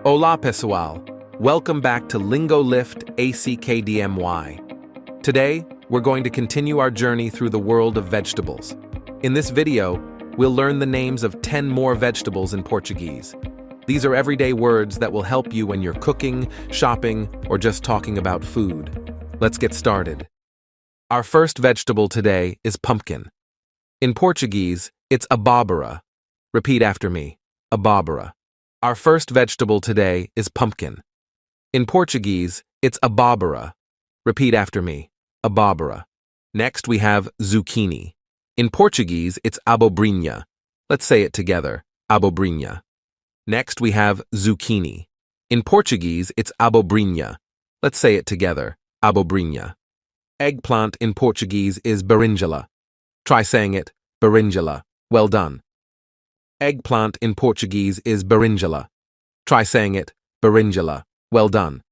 Olá pessoal, welcome back to LINGOLIFT ACKDMY. Today, we're going to continue our journey through the world of vegetables. In this video, we'll learn the names of 10 more vegetables in Portuguese. These are everyday words that will help you when you're cooking, shopping, or just talking about food. Let's get started. Our first vegetable today is pumpkin. In Portuguese, it's abóbora. Repeat after me, abóbora. Our first vegetable today is pumpkin. In Portuguese, it's abóbora. Repeat after me, abóbora. Next, we have zucchini. In Portuguese, it's abobrinha. Let's say it together, abobrinha. Next, we have zucchini. In Portuguese, it's abobrinha. Let's say it together, abobrinha. Eggplant in Portuguese is berinjela. Try saying it, berinjela. Well done. Eggplant in Portuguese is berinjela. Try saying it, berinjela. Well done.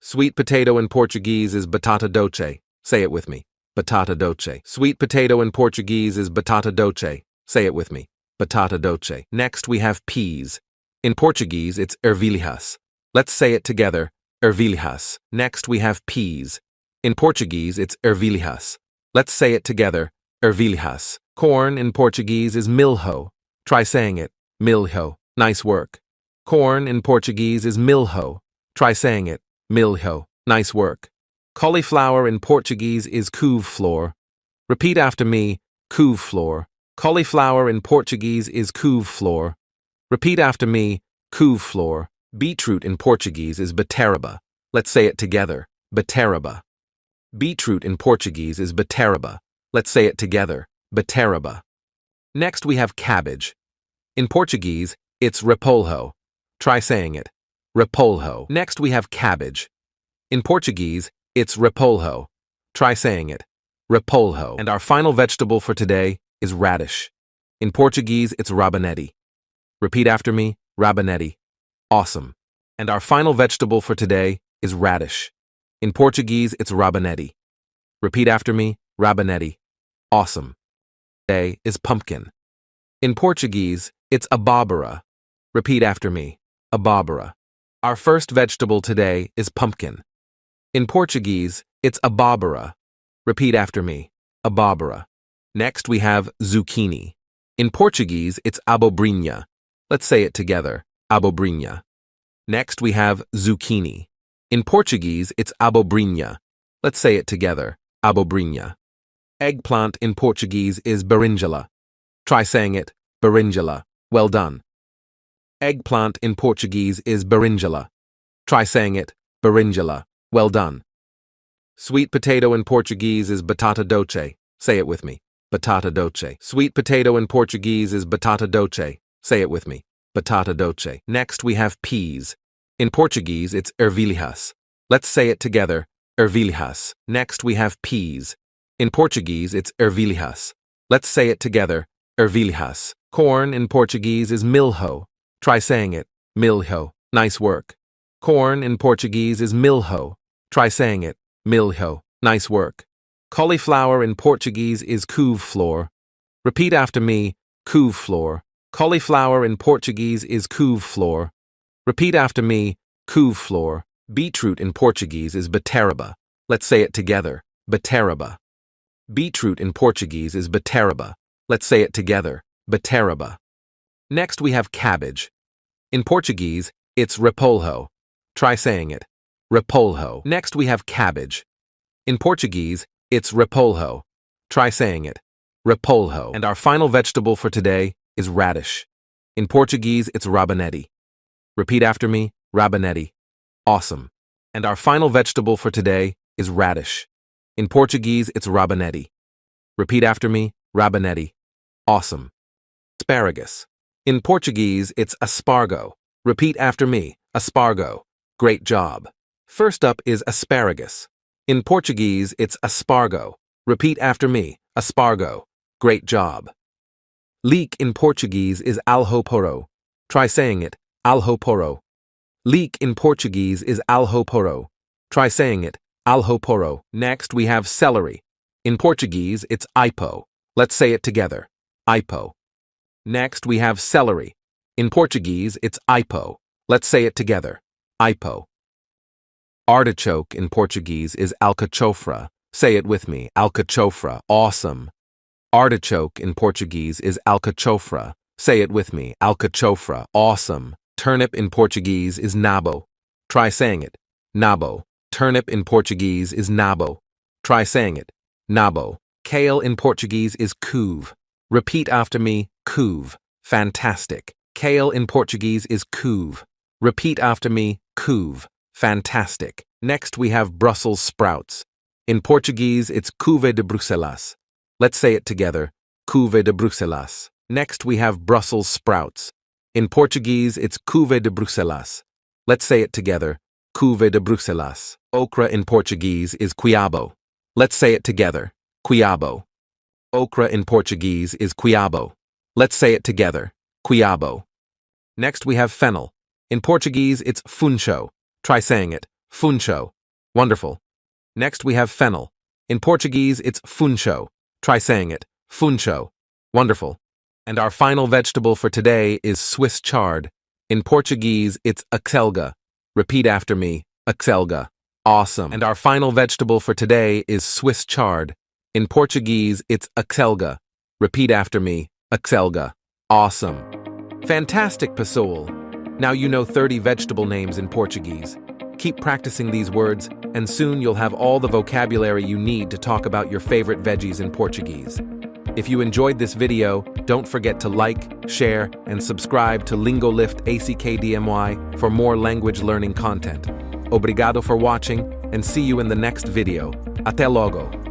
Sweet potato in Portuguese is batata doce. Say it with me, batata doce. Sweet potato in Portuguese is batata doce. Say it with me, batata doce. Next, we have peas. In Portuguese, it's ervilhas. Let's say it together, ervilhas. Next, we have peas. In Portuguese, it's ervilhas. Let's say it together, ervilhas. Corn in Portuguese is milho. Try saying it, milho. Nice work. Corn in Portuguese is milho. Try saying it, milho. Nice work. Cauliflower in Portuguese is couve-flor. Repeat after me, couve-flor. Cauliflower in Portuguese is couve-flor. Repeat after me, couve-flor. Beetroot in Portuguese is beterraba. Let's say it together, beterraba. Beetroot in Portuguese is beterraba. Let's say it together, beterraba. Next, we have cabbage. In Portuguese, it's repolho. Try saying it, repolho. Next, we have cabbage. In Portuguese, it's repolho. Try saying it, repolho. And our final vegetable for today is radish. In Portuguese, it's rabanete. Repeat after me, rabanete. Awesome. And our final vegetable for today is radish. In Portuguese, it's rabanete. Repeat after me, rabanete. Awesome. Today is pumpkin. In Portuguese, it's abóbora. Repeat after me, abóbora. Our first vegetable today is pumpkin. In Portuguese, it's abóbora. Repeat after me, abóbora. Next, we have zucchini. In Portuguese, it's abobrinha. Let's say it together, abobrinha. Next, we have zucchini. In Portuguese, it's abobrinha. Let's say it together, abobrinha. Eggplant in Portuguese is berinjela. Try saying it, berinjela. Well done. Eggplant in Portuguese is berinjela. Try saying it, berinjela. Well done. Sweet potato in Portuguese is batata doce. Say it with me, batata doce. Sweet potato in Portuguese is batata doce. Say it with me, batata doce. Next, we have peas. In Portuguese, it's ervilhas. Let's say it together, ervilhas. Next, we have peas. In Portuguese, it's ervilhas. Let's say it together, ervilhas. Corn in Portuguese is milho. Try saying it, milho. Nice work. Corn in Portuguese is milho. Try saying it, milho. Nice work. Cauliflower in Portuguese is couve-flor. Repeat after me, couve-flor. Cauliflower in Portuguese is couve-flor. Repeat after me, couve-flor. Beetroot in Portuguese is beterraba. Let's say it together, beterraba. Beetroot in Portuguese is beterraba. Let's say it together, beterraba. Next, we have cabbage. In Portuguese, it's repolho. Try saying it, repolho. Next, we have cabbage. In Portuguese, it's repolho. Try saying it, repolho. And our final vegetable for today is radish. In Portuguese, it's rabanete. Repeat after me, rabanete. Awesome. And our final vegetable for today is radish. In Portuguese, it's rabanete. Repeat after me, rabanete. Awesome. Asparagus. In Portuguese, it's aspargo. Repeat after me, aspargo. Great job. First up is asparagus. In Portuguese, it's aspargo. Repeat after me, aspargo. Great job. Leek in Portuguese is alho-porro. Try saying it, alho-porro. Leek in Portuguese is alho-porro. Try saying it, alho-porro. Next, we have celery. In Portuguese, it's aipo. Let's say it together, aipo. Next, we have celery. In Portuguese, it's aipo. Let's say it together. Ipo. Artichoke in Portuguese is alcachofra. Say it with me. Alcachofra. Awesome. Artichoke in Portuguese is alcachofra. Say it with me. Alcachofra. Awesome. Turnip in Portuguese is nabo. Try saying it. Nabo. Turnip in Portuguese is nabo. Try saying it. Nabo. Kale in Portuguese is couve. Repeat after me. Couve. Fantastic. Kale in Portuguese is couve. Repeat after me. Couve. Fantastic. Next we have Brussels sprouts. In Portuguese it's couve de Bruxelas. Let's say it together. Couve de Bruxelas. Next we have Brussels sprouts. In Portuguese it's couve de Bruxelas. Let's say it together. Couve de Bruxelas. Okra in Portuguese is quiabo. Let's say it together. Quiabo. Okra in Portuguese is quiabo. Let's say it together. Quiabo. Next we have fennel. In Portuguese it's funcho. Try saying it. Funcho. Wonderful. Next we have fennel. In Portuguese it's funcho. Try saying it. Funcho. Wonderful. And our final vegetable for today is Swiss chard. In Portuguese it's acelga. Repeat after me. Acelga. Awesome. And our final vegetable for today is Swiss chard. In Portuguese it's acelga. Repeat after me. Acelga. Awesome. Fantastic, pessoal. Now you know 30 vegetable names in Portuguese. Keep practicing these words, and soon you'll have all the vocabulary you need to talk about your favorite veggies in Portuguese. If you enjoyed this video, don't forget to like, share, and subscribe to LINGOLIFT ACKDMY for more language learning content. Obrigado for watching, and see you in the next video. Até logo!